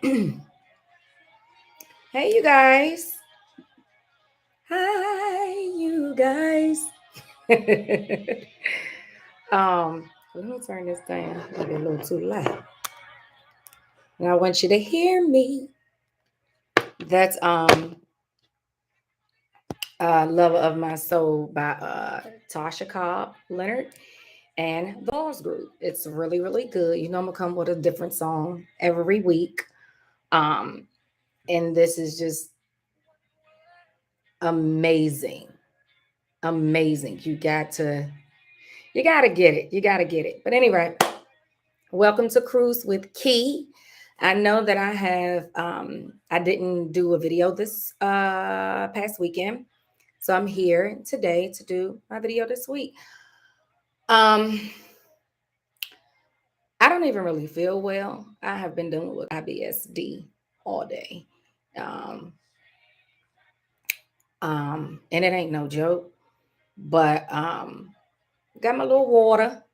Hey, you guys. Hi, you guys. Let me turn this down. Maybe a little too loud. And I want you to hear me. That's Lover of My Soul by Tasha Cobb Leonard and the Boss Group. It's really, really good. You know, I'm gonna come with a different song every week. Um, and this is just amazing. Amazing. You gotta get it. You gotta get it. But anyway, welcome to Cruise with Key. I know that I didn't do a video this past weekend. So I'm here today to do my video this week. Um I don't even really feel well. I have been dealing with IBSD all day. Um and it ain't no joke, but got my little water.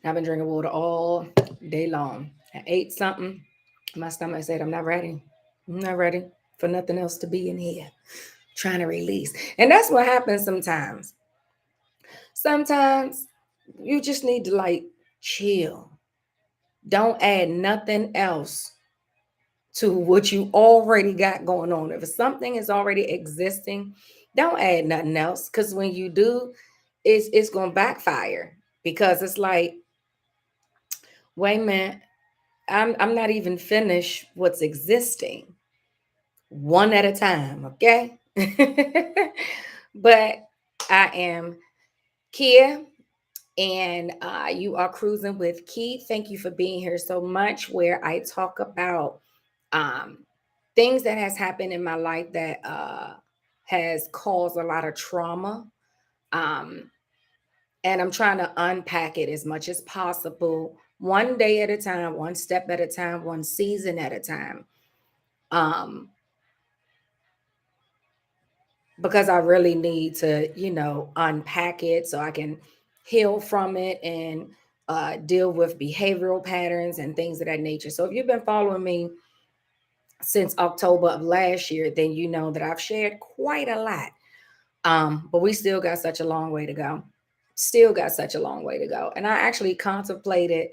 I've been drinking water all day long. I ate something. My stomach said, I'm not ready. I'm not ready for nothing else to be in here. Trying to release. And that's what happens sometimes. Sometimes you just need to like chill. Don't add nothing else to what you already got going on. If something is already existing, don't add nothing else. Because when you do, it's gonna backfire. Because it's like, wait a minute, I'm not even finished what's existing. One at a time, okay? But I am Kia, and you are cruising with Key. Thank you for being here so much. Where I talk about um, things that has happened in my life that has caused a lot of trauma, um, and I'm trying to unpack it as much as possible, one day at a time, one step at a time, one season at a time. Um, because I really need to, unpack it so I can heal from it and deal with behavioral patterns and things of that nature. So if you've been following me since October of last year, then you know that I've shared quite a lot. But we still got such a long way to go. Still got such a long way to go. And I actually contemplated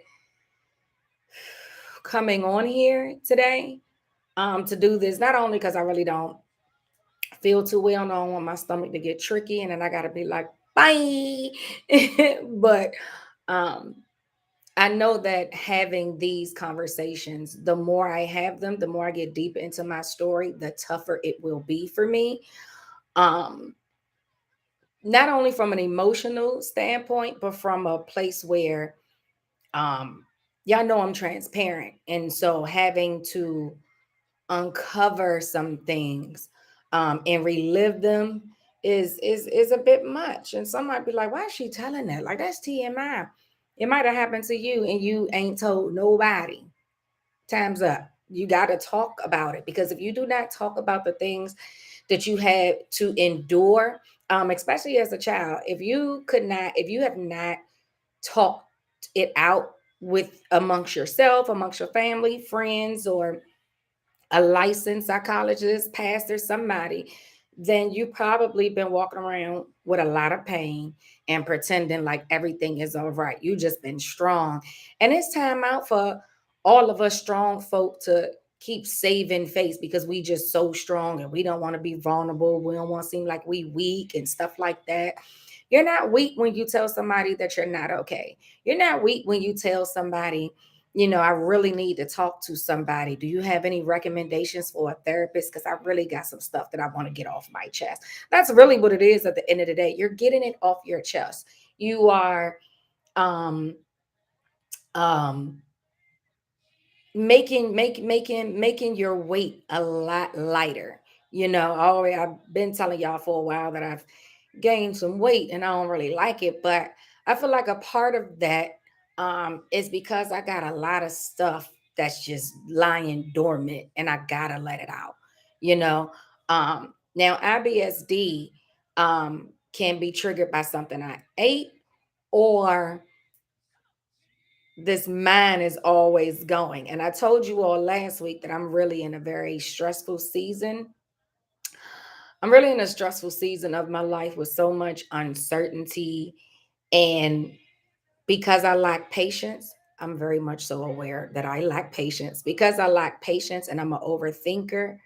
coming on here today to do this, not only because I really don't feel too well. I don't want my stomach to get tricky, and then I gotta be like, bye. But um, I know that having these conversations, the more I have them, the more I get deep into my story, the tougher it will be for me. Um, Not only from an emotional standpoint, but from a place where um, y'all know I'm transparent, and so having to uncover some things and relive them is a bit much. And some might be like, why is she telling that? Like, that's TMI. It might have happened to you and you ain't told nobody. Time's up. You got to talk about it, because if you do not talk about the things that you had to endure, especially as a child, if you have not talked it out with amongst yourself, amongst your family, friends, or a licensed psychologist, pastor, somebody, then you probably been walking around with a lot of pain and pretending like everything is all right. You just been strong. And it's time out for all of us strong folk to keep saving face, because we just so strong and we don't want to be vulnerable. We don't want to seem like we weak and stuff like that. You're not weak when you tell somebody that you're not okay. You're not weak when you tell somebody, I really need to talk to somebody. Do you have any recommendations for a therapist? Because I really got some stuff that I want to get off my chest. That's really what it is at the end of the day. You're getting it off your chest. You are um um making your weight a lot lighter. I've been telling y'all for a while that I've gained some weight and I don't really like it, but I feel like a part of that is because I got a lot of stuff that's just lying dormant and I gotta let it out. You know, Now IBSD can be triggered by something I ate, or this mind is always going. And I told you all last week that I'm really in a very stressful season. I'm really in a stressful season of my life with so much uncertainty. And because I lack patience, I'm very much so aware that I lack patience. Because I lack patience and I'm an overthinker,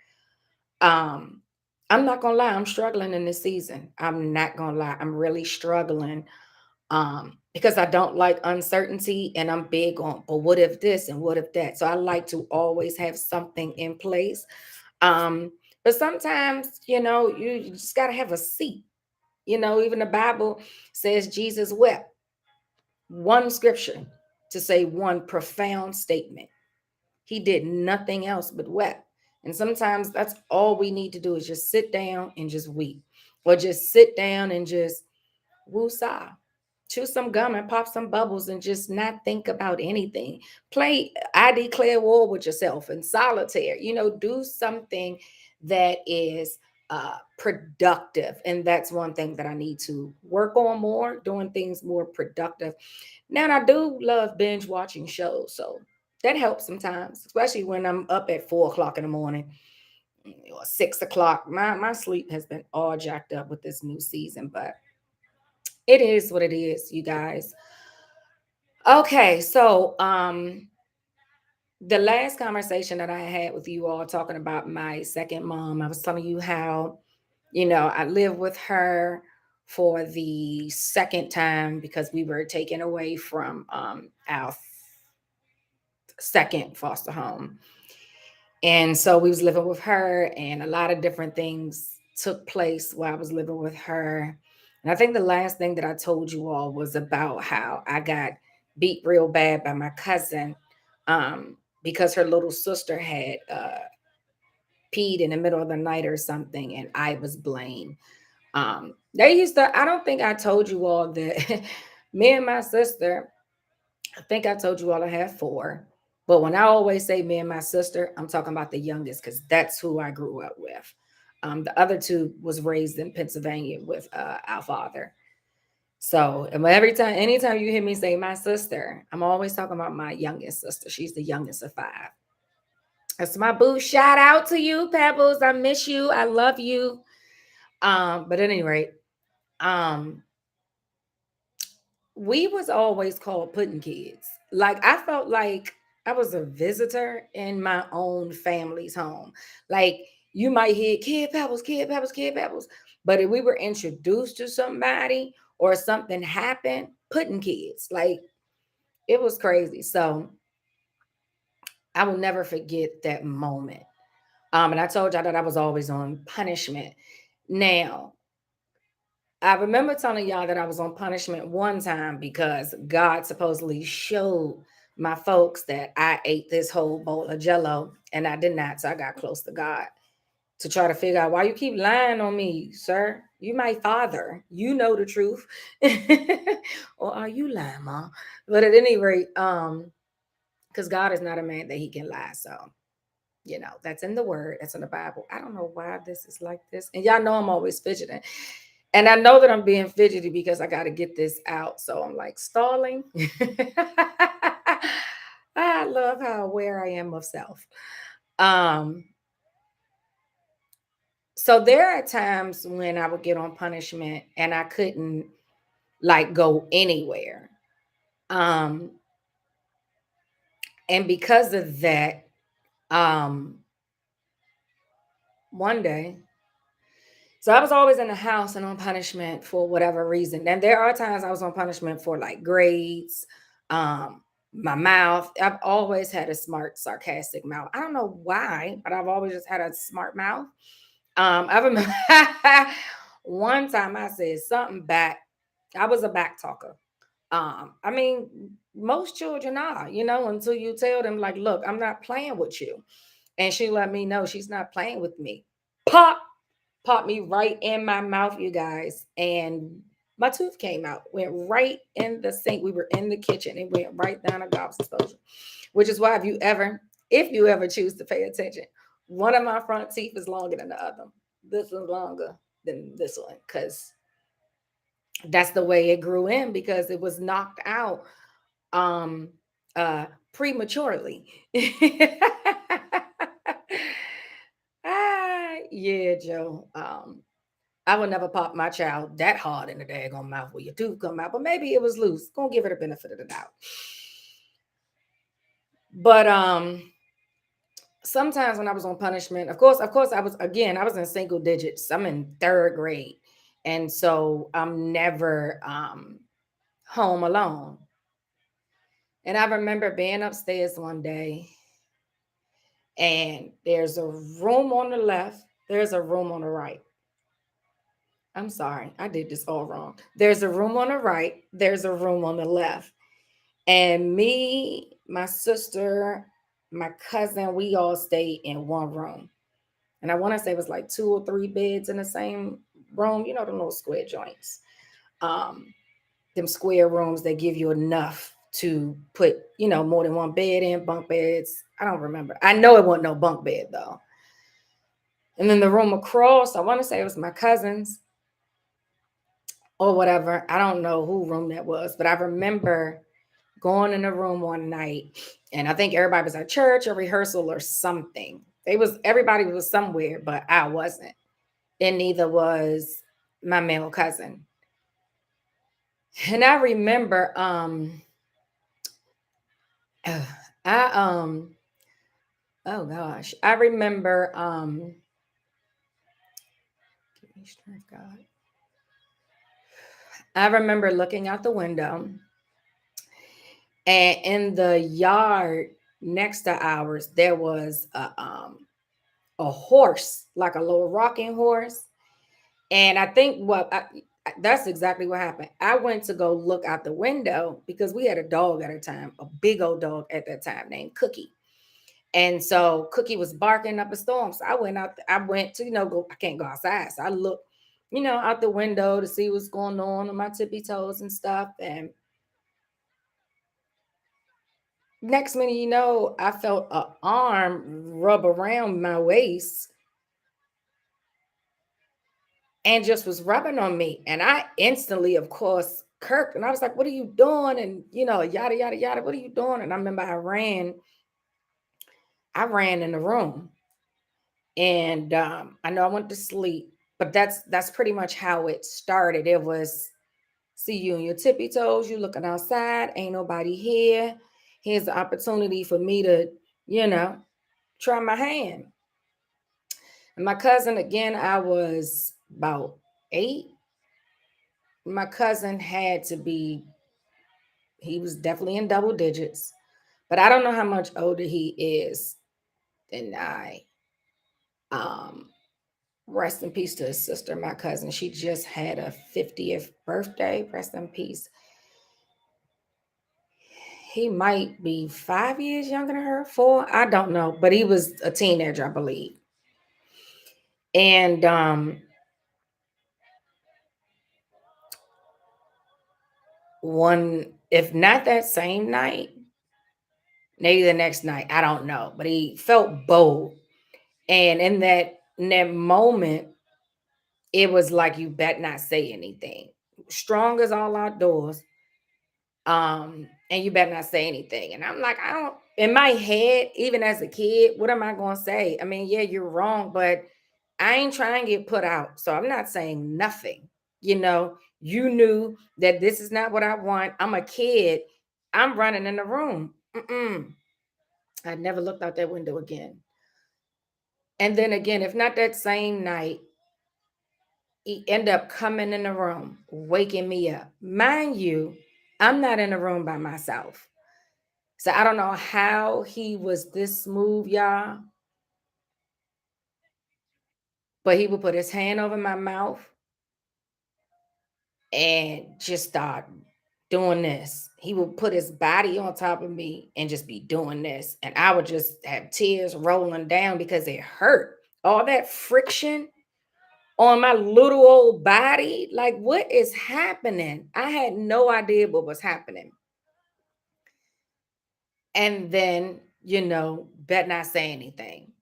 um, I'm not gonna lie, I'm struggling in this season. I'm not gonna lie, I'm really struggling because I don't like uncertainty and I'm big on, but what if this and what if that? So I like to always have something in place. Um, but sometimes, you just got to have a seat. Even the Bible says Jesus wept. One scripture to say one profound statement. He did nothing else but wept. And sometimes that's all we need to do is just sit down and just weep, or just sit down and just woosah, chew some gum and pop some bubbles and just not think about anything. Play I Declare War with yourself and solitaire. Do something that is productive. And that's one thing that I need to work on more, doing things more productive. Now, and I do love binge watching shows. So that helps sometimes, especially when I'm up at 4 o'clock in the morning or 6 o'clock. My sleep has been all jacked up with this new season, but it is what it is, you guys. Okay, so the last conversation that I had with you all talking about my second mom, I was telling you how, I lived with her for the second time because we were taken away from our second foster home. And so we was living with her, and a lot of different things took place while I was living with her. And I think the last thing that I told you all was about how I got beat real bad by my cousin, because her little sister had peed in the middle of the night or something, and I was blamed. I don't think I told you all that me and my sister, I think I told you all I have four. But when I always say me and my sister, I'm talking about the youngest because that's who I grew up with. The other two was raised in Pennsylvania with our father. So anytime you hear me say my sister, I'm always talking about my youngest sister. She's the youngest of five. That's my boo. Shout out to you, Pebbles. I miss you. I love you. But at any rate, um, we was always called pudding kids. Like I felt like I was a visitor in my own family's home. Like you might hear kid pebbles, kid pebbles, kid pebbles. But if we were introduced to somebody or something happened, pudding kids. Like it was crazy. So I will never forget that moment. And I told y'all that I was always on punishment. Now, I remember telling y'all that I was on punishment one time because God supposedly showed my folks that I ate this whole bowl of jello and I did not. So I got close to God to try to figure out why you keep lying on me, sir. You my father. You know the truth. Or are you lying, mom? But at any rate, because God is not a man that he can lie. So, that's in the word, that's in the Bible. I don't know why this is like this. And y'all know I'm always fidgeting. And I know that I'm being fidgety because I got to get this out. So I'm like stalling. I love how aware I am of self. Um, so there are times when I would get on punishment and I couldn't like go anywhere. Um, and because of that, um, one day, so I was always in the house and on punishment for whatever reason. And there are times I was on punishment for like grades, um, my mouth. I've always had a smart, sarcastic mouth. I don't know why, but I've always just had a smart mouth. I remember one time I said something back. I was a back talker. I mean, most children are, until you tell them, like, look, I'm not playing with you. And she let me know she's not playing with me. Pop popped me right in my mouth, you guys. And my tooth came out, went right in the sink. We were in the kitchen. It went right down a gobs explosion, which is why if you ever choose to pay attention, one of my front teeth is longer than the other. This one's longer than this one because that's the way it grew in because it was knocked out. Um, prematurely. Yeah, Joe. I would never pop my child that hard in the daggone mouth where your tooth come out, but maybe it was loose. Gonna give it a benefit of the doubt. But sometimes when I was on punishment, of course, I was in single digits. I'm in third grade. And so I'm never home alone. And I remember being upstairs one day, and there's a room on the left, there's a room on the right. I'm sorry, I did this all wrong. There's a room on the right, there's a room on the left. And me, my sister, my cousin, we all stayed in one room. And I want to say it was like two or three beds in the same room, you know, the little square joints. Um, them square rooms that give you enough to put, you know, more than one bed in, bunk beds. I don't remember. I know it wasn't no bunk bed though. And then the room across, I want to say it was my cousin's or whatever. I don't know who room that was, but I remember going in the room one night, and I think everybody was at church or rehearsal or something. Everybody was somewhere, but I wasn't. And neither was my male cousin. And I remember I oh gosh, I remember give me strength, God. I remember looking out the window, and in the yard next to ours there was a horse, like a little rocking horse. And I think that's exactly what happened. I went to go look out the window because we had a dog at a time, a big old dog at that time named Cookie. And so Cookie was barking up a storm. So I went out, I went to, go, I can't go outside. So I looked, out the window to see what's going on my tippy toes and stuff. And next minute, I felt an arm rub around my waist and just was rubbing on me. And I instantly, of course, Kirk, and I was like, what are you doing? And, yada, yada, yada, what are you doing? And I remember I ran in the room, and I know I went to sleep, but that's pretty much how it started. It was, see you on your tippy toes, you looking outside, ain't nobody here. Here's the opportunity for me to, you know, try my hand. And my cousin, again, I was about 8. My cousin had to be, he was definitely in double digits, but I don't know how much older he is than I. Um, Rest in peace to his sister, my cousin. She just had a 50th birthday. Rest in peace. He might be 5 years younger than her, 4. I don't know, but he was a teenager, I believe. And one, if not that same night, maybe the next night, I don't know. But he felt bold. And in that moment, it was like you bet not say anything. Strong as all outdoors. And you better not say anything. And I'm like, I don't, in my head, even as a kid, what am I gonna say? I mean, yeah, you're wrong, but I ain't trying to get put out. So I'm not saying nothing. You knew that this is not what I want. I'm a kid. I'm running in the room. I never looked out that window again. And then again, if not that same night, he end up coming in the room, waking me up. Mind you, I'm not in the room by myself. So I don't know how he was this smooth, y'all, but he would put his hand over my mouth and just start doing this. He would put his body on top of me and just be doing this. And I would just have tears rolling down because it hurt. All that friction on my little old body. Like, what is happening? I had no idea what was happening. And then, bet not say anything.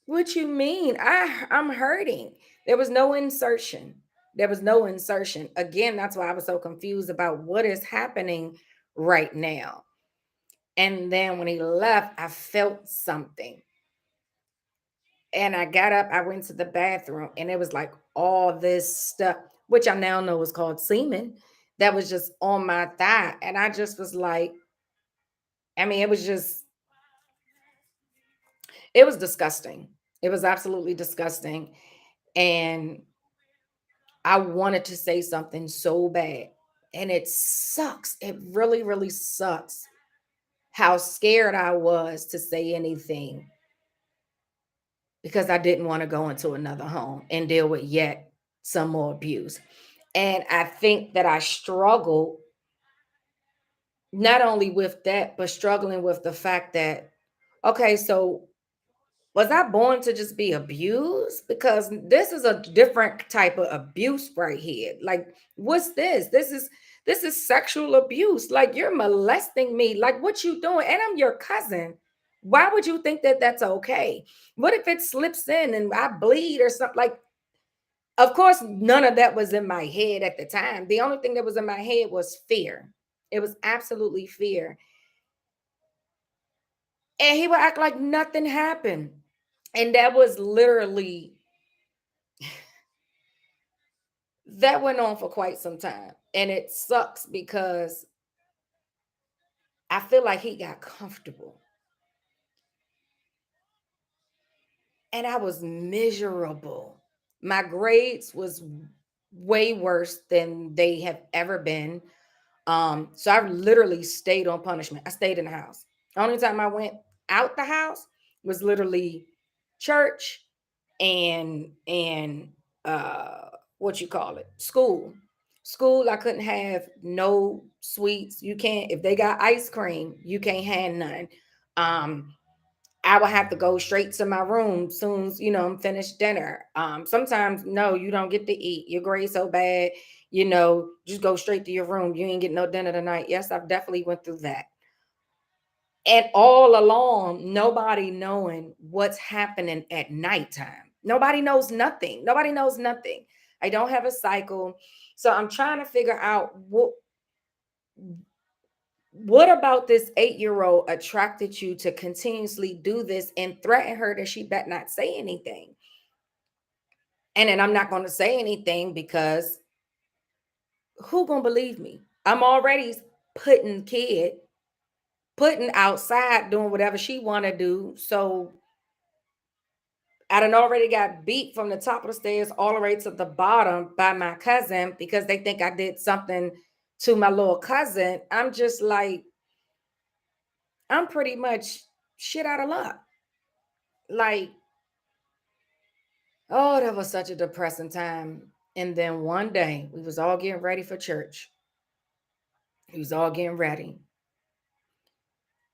What you mean? I'm hurting. There was no insertion. There was no insertion. Again, that's why I was so confused about what is happening right now. And then when he left, I felt something. And I got up, I went to the bathroom, and it was like all this stuff, which I now know is called semen, that was just on my thigh. And I just was like, I mean, it was disgusting. It was absolutely disgusting. And I wanted to say something so bad. And it sucks. It really, really sucks how scared I was to say anything because I didn't want to go into another home and deal with yet some more abuse. And I think that I struggled not only with that, but struggling with the fact that, okay, so was I born to just be abused? Because this is a different type of abuse right here. Like, what's this? This is sexual abuse. Like you're molesting me. Like what you doing? And I'm your cousin. Why would you think that that's okay? What if it slips in and I bleed or something? Like, of course, none of that was in my head at the time. The only thing that was in my head was fear. It was absolutely fear. And he would act like nothing happened. And that was literally that went on for quite some time. And it sucks because I feel like he got comfortable and I was miserable. My grades was way worse than they have ever been. So I literally stayed on punishment. I stayed in the house. The only time I went out the house was literally church and what you call it, school. School, I couldn't have no sweets. You can't, if they got ice cream, you can't have none. um I would have to go straight to my room soon as I'm finished dinner. Sometimes no, you don't get to eat. Your grade so bad, just go straight to your room. You ain't get no dinner tonight. Yes, I've definitely went through that. And all along, nobody knowing what's happening at nighttime. Nobody knows nothing. Nobody knows nothing. I don't have a cycle. So I'm trying to figure out what about this 8-year-old attracted you to continuously do this and threaten her that she bet not say anything? And then I'm not going to say anything because who gonna believe me? I'm already putting kid, putting outside doing whatever she want to do. So I done already got beat from the top of the stairs all the way to the bottom by my cousin because they think I did something to my little cousin. I'm just like, I'm pretty much shit out of luck. Like, oh, that was such a depressing time. And then one day we was all getting ready for church. We was all getting ready.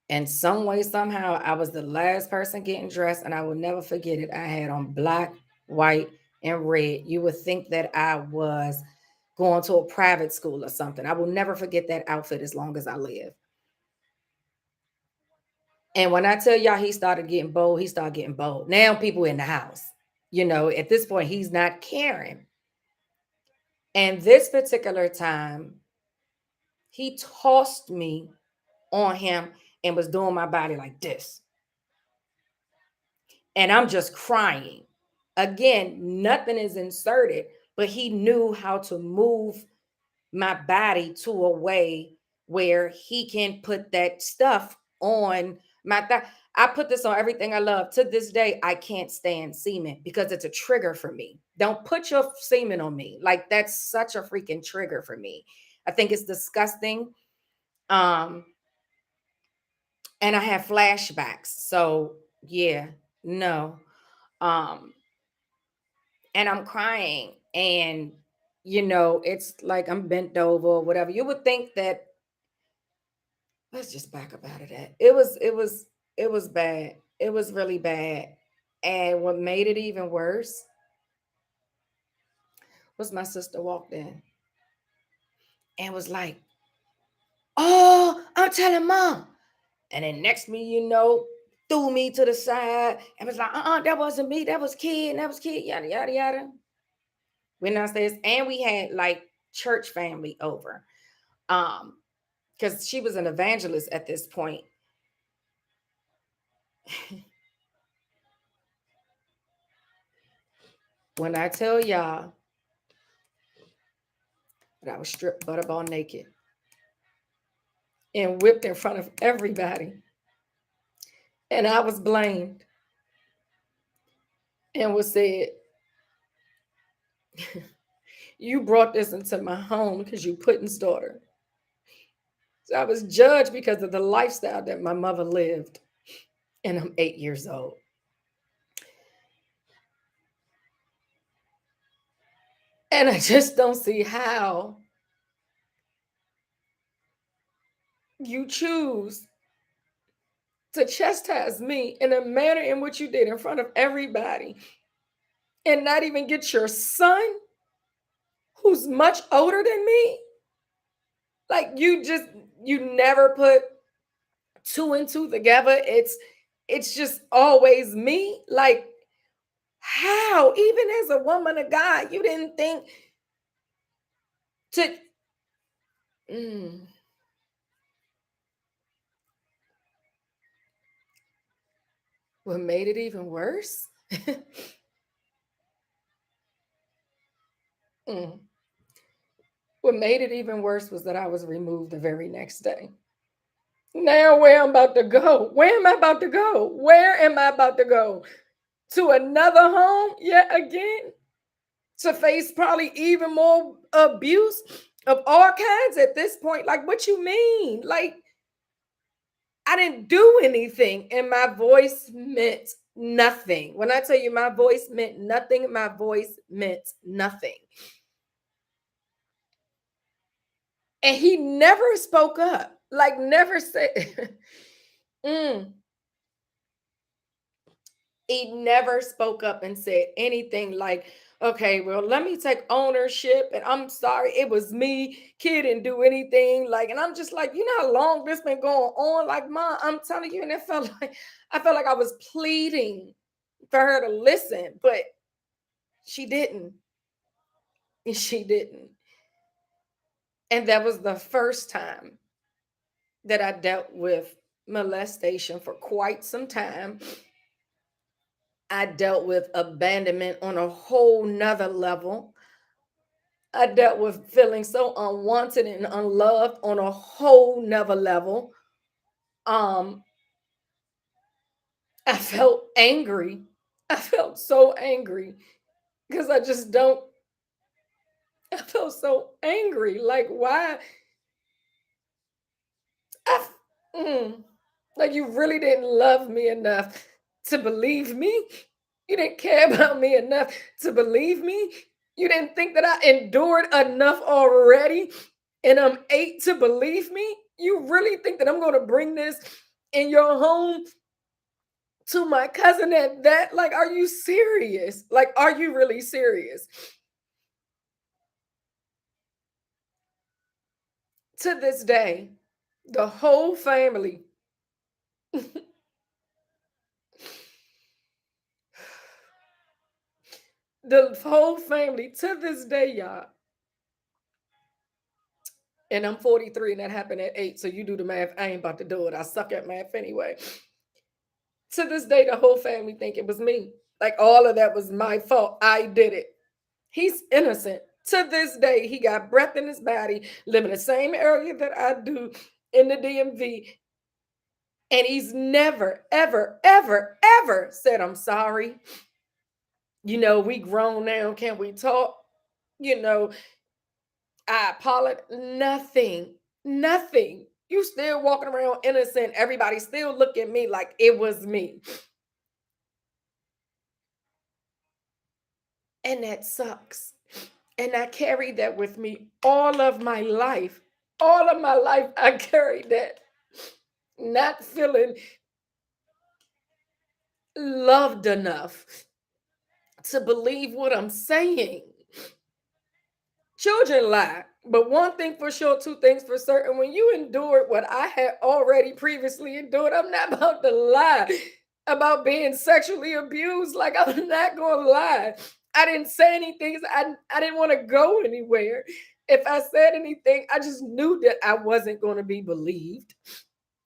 And some way, somehow, I was the last person getting dressed, and I will never forget it. I had on black, white, and red. You would think that I was going to a private school or something. I will never forget that outfit as long as I live. And when I tell y'all he started getting bold, he started getting bold. Now people in the house, at this point, he's not caring. And this particular time, he tossed me on him and was doing my body like this. And I'm just crying. Again, nothing is inserted, but he knew how to move my body to a way where he can put that stuff on my thigh. I put this on everything I love. To this day, I can't stand semen because it's a trigger for me. Don't put your semen on me. Like that's such a freaking trigger for me. I think it's disgusting. Um, and I have flashbacks. So yeah, no. Um, and I'm crying and it's like I'm bent over or whatever. You would think that let's just back up out of that. It was bad. It was really bad. And what made it even worse was my sister walked in and was like, "Oh, I'm telling mom." And then next me, threw me to the side and was like, that wasn't me. That was kid. That was kid. Yada yada yada. Went downstairs and we had like church family over. Um, because she was an evangelist at this point. When I tell y'all that I was stripped butterball naked and whipped in front of everybody, and I was blamed and was said, you brought this into my home because you Putin's daughter. So I was judged because of the lifestyle that my mother lived, and I'm 8 years old. And I just don't see how you choose to chastise me in a manner in which you did in front of everybody and not even get your son, who's much older than me. Like you never put two and two together. It's just always me. Like, how, even as a woman of God, you didn't think to mm. What made it even worse? Mm. What made it even worse was that I was removed the very next day. Now, where I'm about to go? Where am I about to go? Where am I about to go? To another home yet again? To face probably even more abuse of all kinds at this point? Like, what you mean? Like, I didn't do anything, and my voice meant nothing. When I tell you my voice meant nothing, my voice meant nothing. And he never spoke up, like, never said, mm. He never spoke up and said anything like, okay, well, let me take ownership. And I'm sorry, it was me. Kid didn't do anything. Like, and I'm just like, you know how long this been going on? Like, Mom, I'm telling you, and it felt like I felt like I was pleading for her to listen, but she didn't. She didn't. And that was the first time that I dealt with molestation for quite some time. I dealt with abandonment on a whole nother level. I dealt with feeling so unwanted and unloved on a whole nother level. Um, I felt angry. I felt so angry because I just don't, I felt so angry. Like, why? I, mm, like, you really didn't love me enough to believe me. You didn't care about me enough to believe me. You didn't think that I endured enough already and I'm eight to believe me. You really think that I'm going to bring this in your home to my cousin at that? Like, are you serious? Like, are you really serious? To this day, the whole family, the whole family to this day, y'all. And I'm 43 and that happened at 8. So you do the math. I ain't about to do it. I suck at math anyway. To this day, the whole family think it was me. Like, all of that was my fault. I did it. He's innocent. To this day, he got breath in his body, live in the same area that I do in the DMV. And he's never, ever, ever, ever said, I'm sorry. You know, we grown now. Can we talk? You know, I apologize. Nothing. Nothing. You still walking around innocent. Everybody still look at me like it was me. And that sucks. And I carried that with me all of my life. All of my life, I carried that. Not feeling loved enough to believe what I'm saying. Children lie. But one thing for sure, two things for certain. When you endured what I had already previously endured, I'm not about to lie about being sexually abused. Like, I'm not going to lie. I didn't say anything. I didn't want to go anywhere. If I said anything, I just knew that I wasn't going to be believed.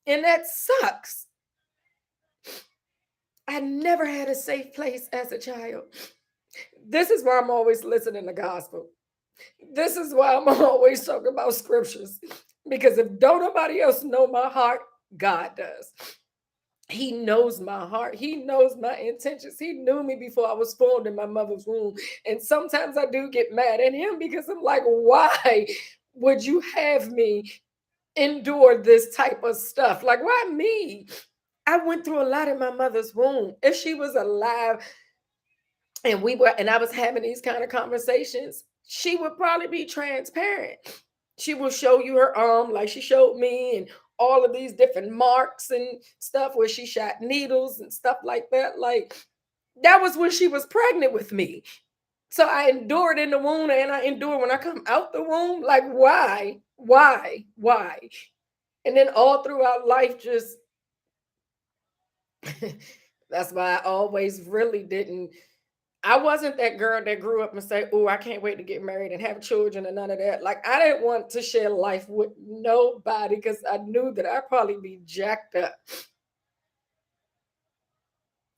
And that sucks. I never had a safe place as a child. This is why I'm always listening to gospel. This is why I'm always talking about scriptures. Because if don't nobody else know my heart, God does. He knows my heart. He knows my intentions. He knew me before I was formed in my mother's womb. And sometimes I do get mad at him because I'm like, why would you have me endure this type of stuff? Like, why me? I went through a lot in my mother's womb. If she was alive and I was having these kind of conversations, she would probably be transparent. She will show you her arm like she showed me, and all of these different marks and stuff where she shot needles and stuff like that. Like, that was when she was pregnant with me. So I endured in the womb and I endure when I come out the womb. Like, why? Why? And then all throughout life, just that's why I always really didn't. I wasn't that girl that grew up and say, "Oh, I can't wait to get married and have children," and none of that. Like, I didn't want to share life with nobody because I knew that I'd probably be jacked up.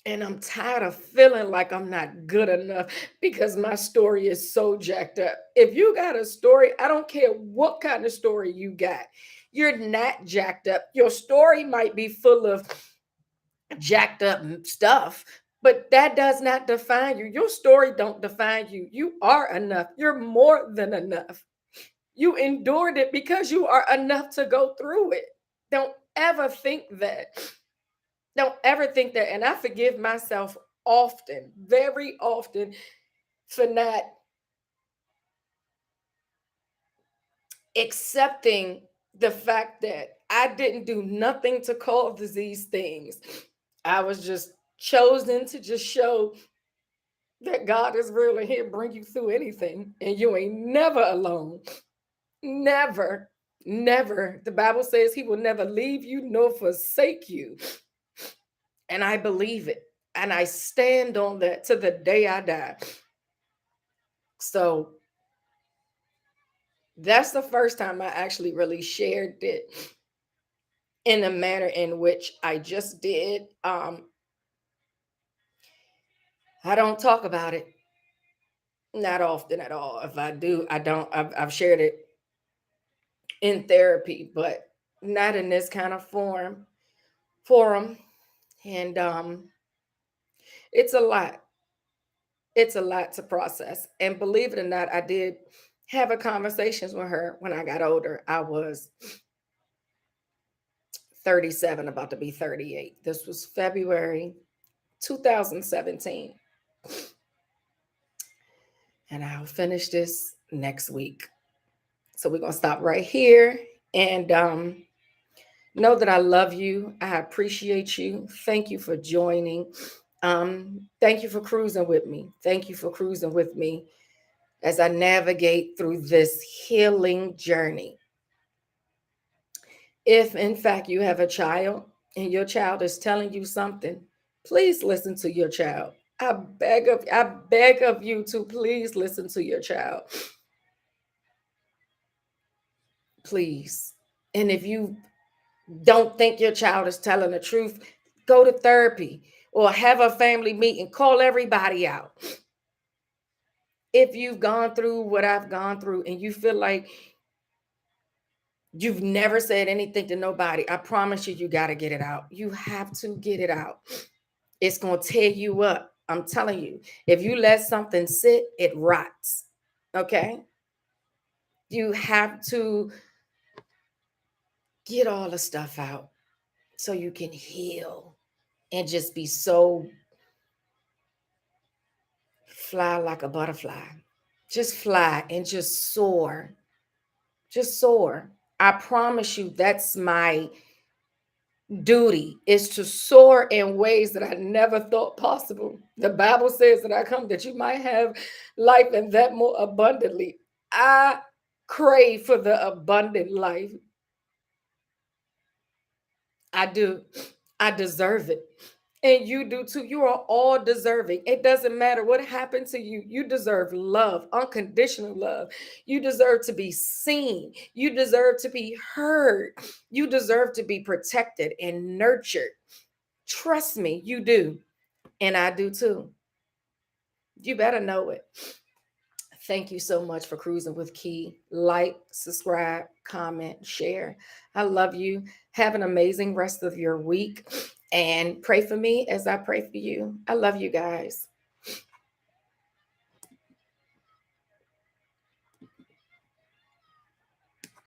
And I'm tired of feeling like I'm not good enough because my story is so jacked up. If you got a story, I don't care what kind of story you got, you're not jacked up. Your story might be full of jacked up stuff, but that does not define you. Your story don't define you. You are enough. You're more than enough. You endured it because you are enough to go through it. Don't ever think that. Don't ever think that. And I forgive myself often, very often, for not accepting the fact that I didn't do nothing to cause these things. I was just chosen to just show that God is real and he'll bring you through anything. And you ain't never alone. Never, never. The Bible says he will never leave you nor forsake you. And I believe it. And I stand on that to the day I die. So that's the first time I actually really shared it in a manner in which I just did. I don't talk about it. Not often at all. If I do, I don't. I've shared it in therapy, but not in this kind of forum. And it's a lot. It's a lot to process. And believe it or not, I did have a conversations with her when I got older. I was 37, about to be 38. This was February 2017. And I'll finish this next week. So we're gonna stop right here and know that I love you. I appreciate you. Thank you for joining. Thank you for cruising with me. Thank you for cruising with me as I navigate through this healing journey. If in fact you have a child and your child is telling you something, please listen to your child. I beg of you to please listen to your child. Please. And if you don't think your child is telling the truth, go to therapy or have a family meeting, call everybody out. If you've gone through what I've gone through and you feel like you've never said anything to nobody, I promise you, you got to get it out. You have to get it out. It's going to tear you up. I'm telling you, if you let something sit, it rots. Okay? You have to get all the stuff out so you can heal and just be so fly like a butterfly. Just fly and just soar. Just soar. I promise you, that's my duty, is to soar in ways that I never thought possible. The Bible says that I come that you might have life and that more abundantly. I crave for the abundant life. I do. I deserve it. And you do too. You are all deserving. It doesn't matter what happened to you. You deserve love, unconditional love. You deserve to be seen. You deserve to be heard. You deserve to be protected and nurtured. Trust me, you do. And I do too. You better know it. Thank you so much for cruising with Key. Like, subscribe, comment, share. I love you. Have an amazing rest of your week and pray for me as I pray for you. I love you guys.